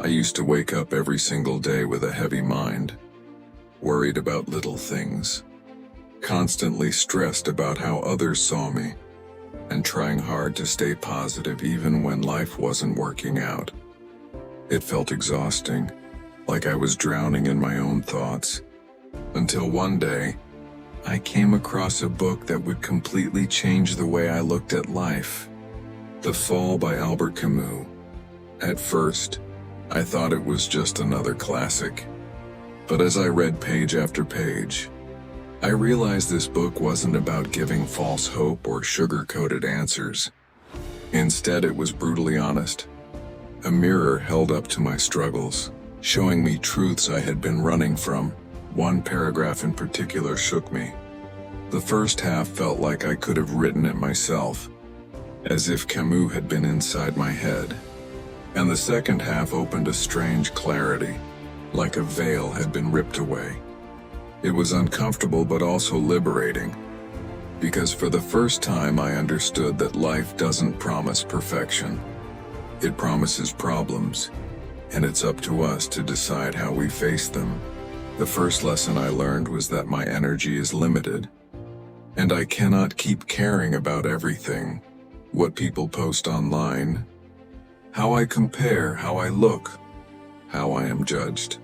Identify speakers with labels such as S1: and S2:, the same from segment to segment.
S1: I used to wake up every single day with a heavy mind, worried about little things, constantly stressed about how others saw me, and trying hard to stay positive even when life wasn't working out. It felt exhausting, like I was drowning in my own thoughts, until one day, I came across a book that would completely change the way I looked at life. The Fall by Albert Camus. At first, I thought it was just another classic. But as I read page after page, I realized this book wasn't about giving false hope or sugar-coated answers. Instead, it was brutally honest. A mirror held up to my struggles, showing me truths I had been running from. One paragraph in particular shook me. The first half felt like I could have written it myself, as if Camus had been inside my head. And the second half opened a strange clarity, like a veil had been ripped away. It was uncomfortable but also liberating, because for the first time I understood that life doesn't promise perfection. It promises problems, and it's up to us to decide how we face them. The first lesson I learned was that my energy is limited, and I cannot keep caring about everything, what people post online, how I compare, how I look, how I am judged.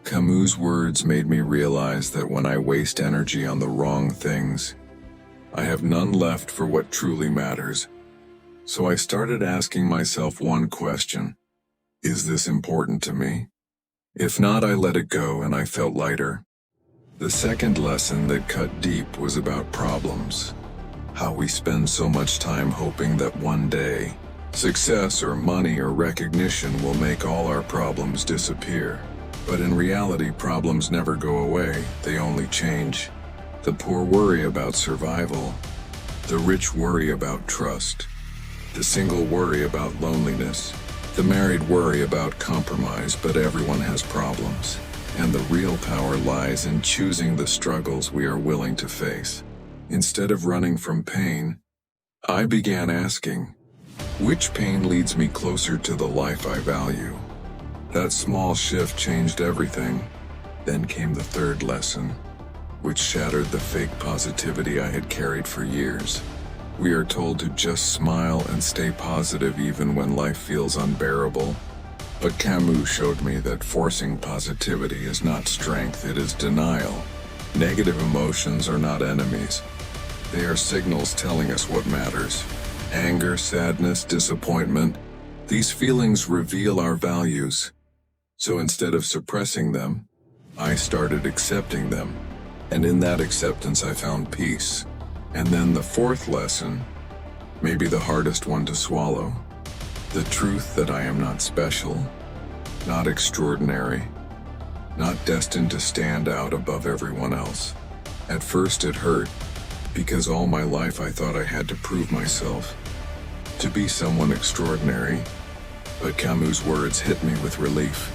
S1: Camus' words made me realize that when I waste energy on the wrong things, I have none left for what truly matters. So I started asking myself one question: is this important to me? If not, I let it go and I felt lighter. The second lesson that cut deep was about problems. How we spend so much time hoping that one day, success or money or recognition will make all our problems disappear. But in reality, problems never go away, they only change. The poor worry about survival. The rich worry about trust. The single worry about loneliness. The married worry about compromise, but everyone has problems. And the real power lies in choosing the struggles we are willing to face. Instead of running from pain, I began asking, which pain leads me closer to the life I value? That small shift changed everything. Then came the third lesson, which shattered the fake positivity I had carried for years. We are told to just smile and stay positive even when life feels unbearable. But Camus showed me that forcing positivity is not strength, it is denial. Negative emotions are not enemies. They are signals telling us what matters. Anger, sadness, disappointment. These feelings reveal our values. So instead of suppressing them, I started accepting them. And in that acceptance, I found peace. And then the fourth lesson, maybe the hardest one to swallow, the truth that I am not special, not extraordinary, not destined to stand out above everyone else. At first it hurt, because all my life I thought I had to prove myself, to be someone extraordinary. But Camus' words hit me with relief.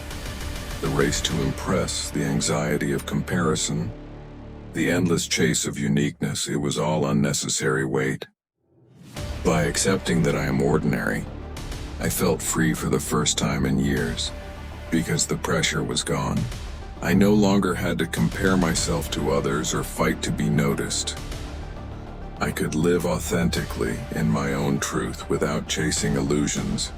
S1: The race to impress, the anxiety of comparison, the endless chase of uniqueness, it was all unnecessary weight. By accepting that I am ordinary, I felt free for the first time in years, because the pressure was gone. I no longer had to compare myself to others or fight to be noticed. I could live authentically in my own truth without chasing illusions.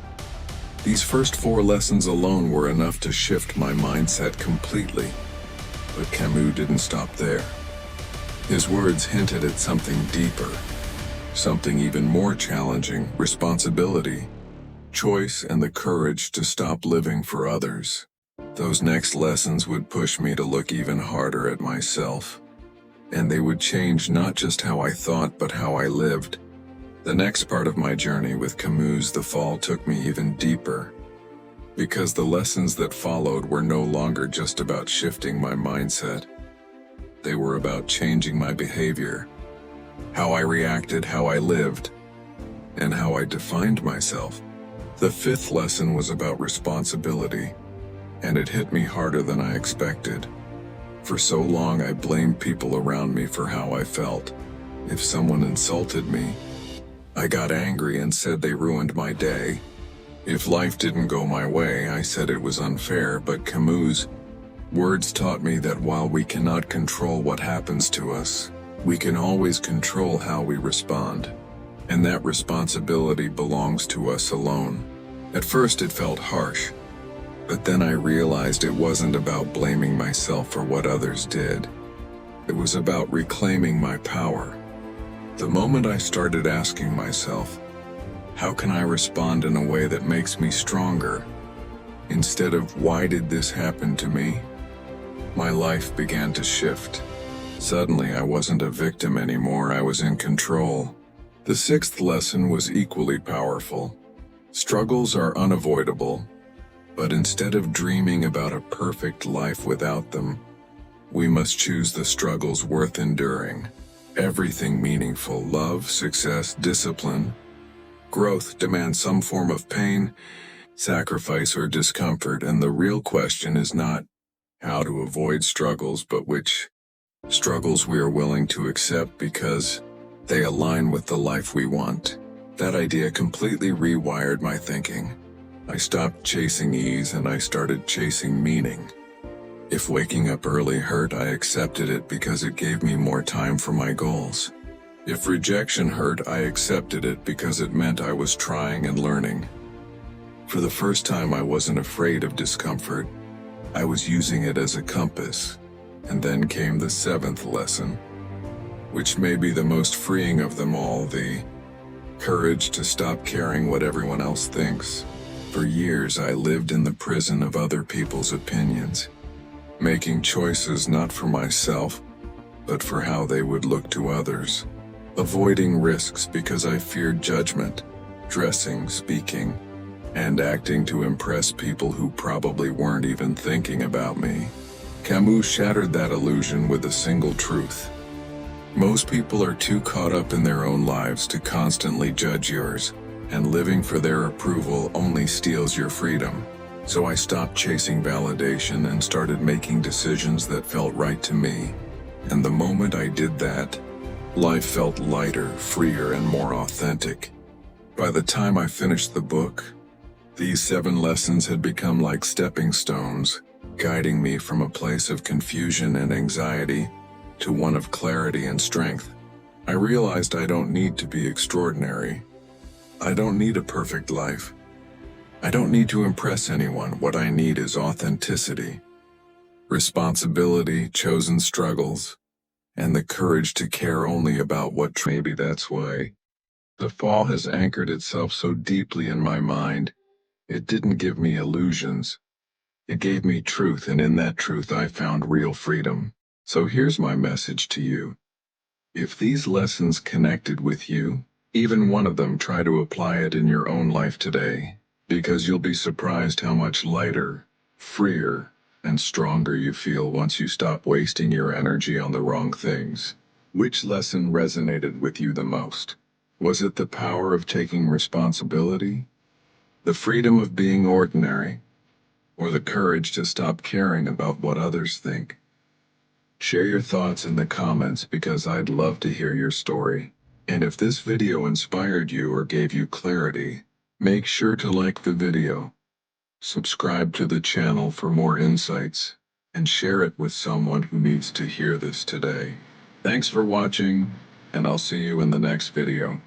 S1: These first 4 lessons alone were enough to shift my mindset completely. But Camus didn't stop there. His words hinted at something deeper, something even more challenging: responsibility, choice, and the courage to stop living for others. Those next lessons would push me to look even harder at myself, and they would change not just how I thought but how I lived. The next part of my journey with Camus' The Fall took me even deeper, because the lessons that followed were no longer just about shifting my mindset. They were about changing my behavior, how I reacted, how I lived, and how I defined myself. The 5th lesson was about responsibility, and it hit me harder than I expected. For so long I blamed people around me for how I felt. If someone insulted me, I got angry and said they ruined my day. If life didn't go my way, I said it was unfair, but Camus' words taught me that while we cannot control what happens to us, we can always control how we respond. And that responsibility belongs to us alone. At first it felt harsh, but then I realized it wasn't about blaming myself for what others did. It was about reclaiming my power. The moment I started asking myself, how can I respond in a way that makes me stronger, instead of why did this happen to me, my life began to shift. Suddenly I wasn't a victim anymore, I was in control. The sixth lesson was equally powerful. Struggles are unavoidable, but instead of dreaming about a perfect life without them, we must choose the struggles worth enduring. Everything meaningful, love, success, discipline, growth demands some form of pain, sacrifice, or discomfort, and the real question is not how to avoid struggles, but which struggles we are willing to accept because they align with the life we want. That idea completely rewired my thinking. I stopped chasing ease and I started chasing meaning. If waking up early hurt, I accepted it because it gave me more time for my goals. If rejection hurt, I accepted it because it meant I was trying and learning. For the first time, I wasn't afraid of discomfort. I was using it as a compass. And then came the seventh lesson, which may be the most freeing of them all, the courage to stop caring what everyone else thinks. For years, I lived in the prison of other people's opinions, making choices not for myself, but for how they would look to others. Avoiding risks because I feared judgment, dressing, speaking, and acting to impress people who probably weren't even thinking about me. Camus shattered that illusion with a single truth. Most people are too caught up in their own lives to constantly judge yours, and living for their approval only steals your freedom. So I stopped chasing validation and started making decisions that felt right to me. And the moment I did that, life felt lighter, freer, and more authentic. By the time I finished the book, these 7 lessons had become like stepping stones, guiding me from a place of confusion and anxiety to one of clarity and strength. I realized I don't need to be extraordinary. I don't need a perfect life. I don't need to impress anyone. What I need is authenticity, responsibility, chosen struggles, and the courage to care only about what maybe that's why the fall has anchored itself so deeply in my mind. It didn't give me illusions. It gave me truth, and in that truth I found real freedom. So here's my message to you. If these lessons connected with you, even one of them, try to apply it in your own life today, because you'll be surprised how much lighter, freer, and stronger you feel once you stop wasting your energy on the wrong things. Which lesson resonated with you the most? Was it the power of taking responsibility, the freedom of being ordinary, or the courage to stop caring about what others think? Share your thoughts in the comments because I'd love to hear your story. And if this video inspired you or gave you clarity, make sure to like the video, subscribe to the channel for more insights, and share it with someone who needs to hear this today. Thanks for watching, and I'll see you in the next video.